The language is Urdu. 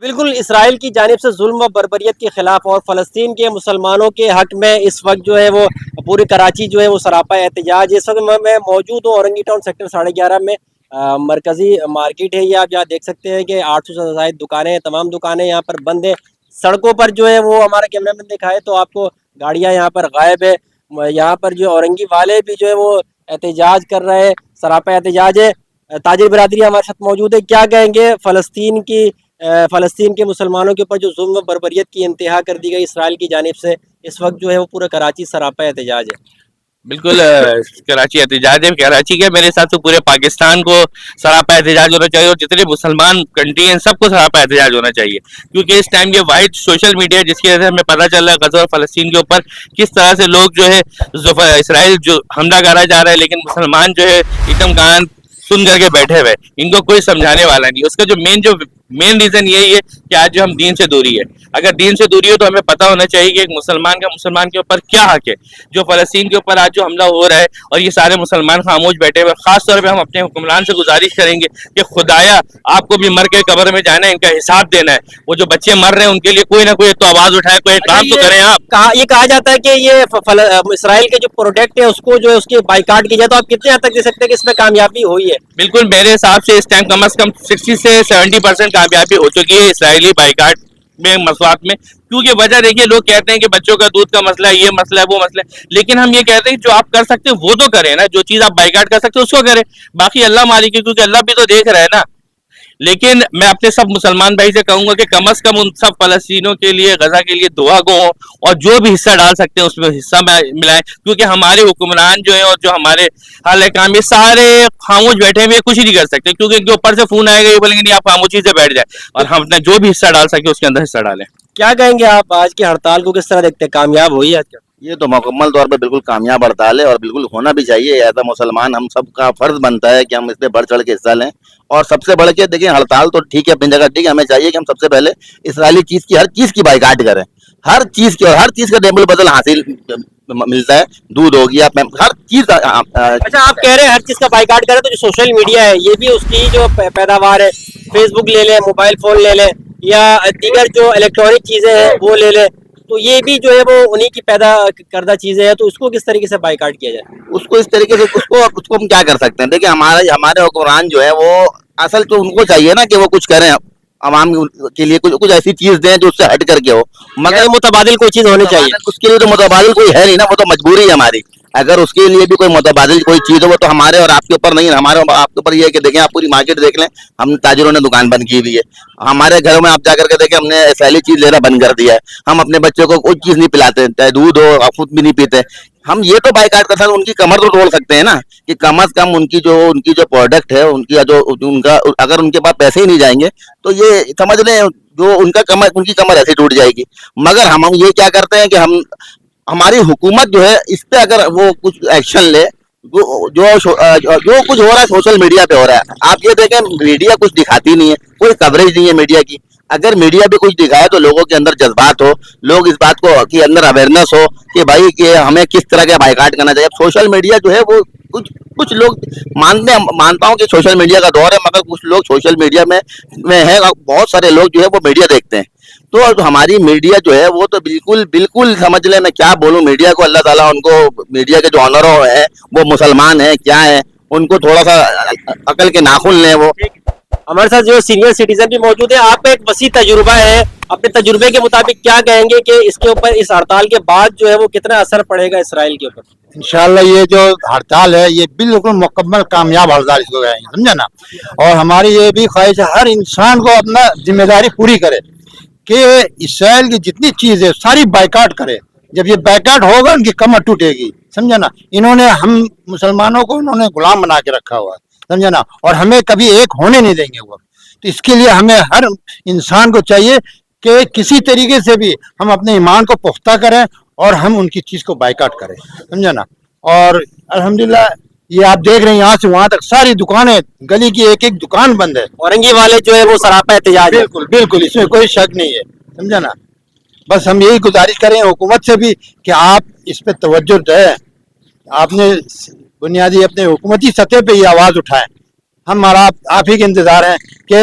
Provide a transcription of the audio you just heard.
بالکل اسرائیل کی جانب سے ظلم و بربریت کے خلاف اور فلسطین کے مسلمانوں کے حق میں اس وقت جو ہے وہ پوری کراچی جو ہے وہ سراپا احتجاج. اس وقت میں موجود ہوں اورنگی ٹاؤن سیکٹر 11:30 میں. مرکزی مارکیٹ ہے یہ, آپ یہاں دیکھ سکتے ہیں کہ 800 سے زائد دکانیں ہیں, تمام دکانیں یہاں پر بند ہیں. سڑکوں پر جو ہے وہ ہمارا کیمرہ مین دکھائے تو آپ کو گاڑیاں یہاں پر غائب ہے. یہاں پر جو اورنگی والے بھی جو ہے وہ احتجاج کر رہے ہیں, سراپا احتجاج ہے. تاجر برادری ہمارے ساتھ موجود ہے, کیا کہیں گے فلسطین کے مسلمانوں کے اوپر جو ظلم و بربریت کی انتہا کر دی گئی اسرائیل کی جانب سے, اس وقت جو ہے وہ پورا کراچی سراپا احتجاج ہے. بالکل کراچی احتجاج ہے. کراچی کے میرے ساتھ تو پورے پاکستان کو سراپا احتجاج ہونا چاہیے, اور جتنے مسلمان کنٹری ہیں سب کو سراپا احتجاج ہونا چاہیے, کیونکہ اس ٹائم یہ واحد سوشل میڈیا جس کی وجہ سے ہمیں پتہ چل رہا ہے غزہ اور فلسطین کے اوپر کس طرح سے لوگ جو ہے اسرائیل جو حملہ کرا جا رہا ہے, لیکن مسلمان جو ہے ایک دم کان سن کر کے بیٹھے ہوئے, ان کو کوئی سمجھانے والا نہیں. اس کا جو مین ریزن یہی ہے کہ آج جو ہم دین سے دوری ہے. اگر دین سے دوری ہو تو ہمیں پتہ ہونا چاہیے کہ ایک مسلمان کا مسلمان کے اوپر کیا حق ہے. جو فلسطین کے اوپر آج جو حملہ ہو رہا ہے اور یہ سارے مسلمان خاموش بیٹھے ہوئے, خاص طور پہ ہم اپنے حکمران سے گزارش کریں گے کہ خدایا آپ کو بھی مر کے قبر میں جانا ہے, ان کا حساب دینا ہے. وہ جو بچے مر رہے ہیں ان کے لیے کوئی نہ کوئی تو آواز اٹھائے, کوئی کام تو کریں. آپ یہ کہا جاتا ہے کہ یہ اسرائیل کے جو پروڈکٹ ہے اس کو جو ہے اس کی بائیکاٹ کی جائے, تو آپ کتنے حد تک دے سکتے ہیں کہ اس میں کامیابی ہوئی ہے؟ بالکل میرے حساب سے اس ٹائم کم از کم 60 سے 70% کامیابی ہو چکی ہے اسرائیلی بائیکاٹ میں, مسئلات میں. کیونکہ وجہ دیکھیے, لوگ کہتے ہیں کہ بچوں کا دودھ کا مسئلہ ہے, یہ مسئلہ ہے, وہ مسئلہ ہے, لیکن ہم یہ کہتے ہیں کہ جو آپ کر سکتے ہیں وہ تو کریں نا. جو چیز آپ بائیکاٹ کر سکتے ہیں اس کو کریں, باقی اللہ مالک ہے, کیونکہ اللہ بھی تو دیکھ رہا ہے نا. لیکن میں اپنے سب مسلمان بھائی سے کہوں گا کہ کم از کم ان سب فلسطینیوں کے لیے, غزہ کے لیے دعا گو ہوں, اور جو بھی حصہ ڈال سکتے ہیں اس میں حصہ ملائیں, کیونکہ ہمارے حکمران جو ہیں اور جو ہمارے حال کام یہ سارے خاموش بیٹھے ہوئے کچھ ہی نہیں کر سکتے, کیونکہ ان کے اوپر سے فون آئے گا, یہ بولیں گے نہیں آپ خاموشی سے بیٹھ جائیں, اور ہم اپنا جو بھی حصہ ڈال سکیں اس کے اندر حصہ ڈالیں. کیا کہیں گے آپ آج کی ہڑتال کو کس طرح دیکھتے ہیں, کامیاب ہوئی ہے؟ یہ تو مکمل طور پہ بالکل کامیاب ہڑتال ہے, اور بالکل ہونا بھی چاہیے. ایسا مسلمان ہم سب کا فرض بنتا ہے کہ ہم اس پہ بڑھ چڑھ کے حصہ لیں. اور سب سے بڑھ کے دیکھیں, ہڑتال تو ٹھیک ہے اپنی جگہ ٹھیک ہے, ہمیں چاہیے کہ ہم سب سے پہلے اسرائیلی چیز کی, ہر چیز کی بائیکاٹ کریں. ہر چیز کی, اور ہر چیز کا ڈیبل بدل حاصل ملتا ہے. دودھ ہو گیا, ہر چیز. اچھا, آپ کہہ رہے ہیں ہر چیز کا بائیکاٹ کریں, تو جو سوشل میڈیا ہے یہ بھی اس کی جو پیداوار ہے, فیس بک لے لیں, موبائل فون لے لیں, یا دیگر جو الیکٹرانک چیزیں ہیں وہ لے لیں, تو یہ بھی جو ہے وہ انہی کی پیدا کردہ چیزیں ہیں, تو اس کو کس طریقے سے بائیکاٹ کیا جائے؟ اس کو اس طریقے سے اس کو ہم کیا کر سکتے ہیں. دیکھیں ہمارے حکمران جو ہے وہ اصل تو ان کو چاہیے نا کہ وہ کچھ کریں, عوام کے لیے کچھ ایسی چیز دیں جو اس سے ہٹ کر کے ہو, مگر متبادل کوئی چیز ہونی چاہیے. اس کے لیے تو متبادل کوئی ہے نہیں نا, وہ تو مجبوری ہے ہماری. اگر اس کے لیے بھی کوئی متبادل کوئی چیز ہو, وہ تو ہمارے اور آپ کے اوپر نہیں ہے. ہمارے آپ کے اوپر یہ ہے کہ دیکھیں, آپ پوری مارکیٹ دیکھ لیں, ہم تاجروں نے دکان بند کی ہوئی ہے. ہمارے گھروں میں آپ جا کر کے دیکھیں, ہم نے پہلی چیز لینا بند کر دیا ہے. ہم اپنے بچوں کو کوئی چیز نہیں پلاتے, چاہے دودھ ہو, خود بھی نہیں پیتے. ہم یہ تو بائیکاٹ کر سکتے, ان کی کمر تو توڑ سکتے ہیں نا, کہ کم از کم ان کی جو پروڈکٹ ہے, ان کا اگر ان کے پاس پیسے ہی نہیں جائیں گے تو یہ سمجھ لیں جو ان کی کمر ایسے ٹوٹ جائے گی. مگر ہم یہ کیا کرتے ہیں کہ ہماری حکومت جو ہے اس پہ اگر وہ کچھ ایکشن لے, جو کچھ ہو رہا ہے سوشل میڈیا پہ ہو رہا ہے. آپ یہ دیکھیں, میڈیا کچھ دکھاتی نہیں ہے, کوئی کوریج نہیں ہے میڈیا کی. اگر میڈیا بھی کچھ دکھائے تو لوگوں کے اندر جذبات ہو, لوگ اس بات کو کے اندر اویئرنیس ہو کہ بھائی کہ ہمیں کس طرح کا بائیکاٹ کرنا چاہیے. سوشل میڈیا جو ہے وہ کچھ لوگ مانتا ہوں کہ سوشل میڈیا کا دور ہے, مگر کچھ لوگ سوشل میڈیا میں ہے, بہت سارے لوگ جو ہے وہ میڈیا دیکھتے ہیں. تو ہماری میڈیا جو ہے وہ تو بالکل سمجھ لیں, میں کیا بولوں میڈیا کو, اللہ تعالیٰ ان کو, میڈیا کے جو آنروں ہیں وہ مسلمان ہیں کیا ہیں, ان کو تھوڑا سا عقل کے ناخن لیں. وہ ہمارے ساتھ جو سینئر سٹیزن بھی موجود ہیں, آپ کا ایک وسیع تجربہ ہے, اپنے تجربے کے مطابق کیا کہیں گے کہ اس کے اوپر, اس ہڑتال کے بعد جو ہے وہ کتنا اثر پڑے گا اسرائیل کے اوپر؟ انشاءاللہ یہ جو ہڑتال ہے یہ بالکل مکمل کامیاب ہڑتال اس کو کہیں گے, سمجھا نا. اور ہماری یہ بھی خواہش ہے ہر انسان کو اپنا ذمہ داری پوری کرے کہ اسرائیل کی جتنی چیز ہے ساری بائیکاٹ کرے. جب یہ بائیکاٹ ہوگا ان کی کمر ٹوٹے گی, سمجھا نا. انہوں نے ہم مسلمانوں کو انہوں نے غلام بنا کے رکھا ہوا ہے, سمجھا نا, اور ہمیں کبھی ایک ہونے نہیں دیں گے وہ. تو اس کے لیے ہمیں ہر انسان کو چاہیے کہ کسی طریقے سے بھی ہم اپنے ایمان کو پختہ کریں اور ہم ان کی چیز کو بائیکاٹ کریں, سمجھا نا. اور الحمدللہ یہ آپ دیکھ رہے ہیں یہاں سے وہاں تک ساری دکانیں, گلی کی ایک ایک دکان بند ہے. اورنگی والے جو ہے وہ سراپا احتجاج. بالکل اس میں کوئی شک نہیں ہے, سمجھا نا. بس ہم یہی گزارش کریں حکومت سے بھی کہ آپ اس پہ توجہ دیں, آپ نے بنیادی اپنے حکومتی سطح پہ یہ آواز اٹھائیں. ہم آپ ہی کے انتظار ہیں کہ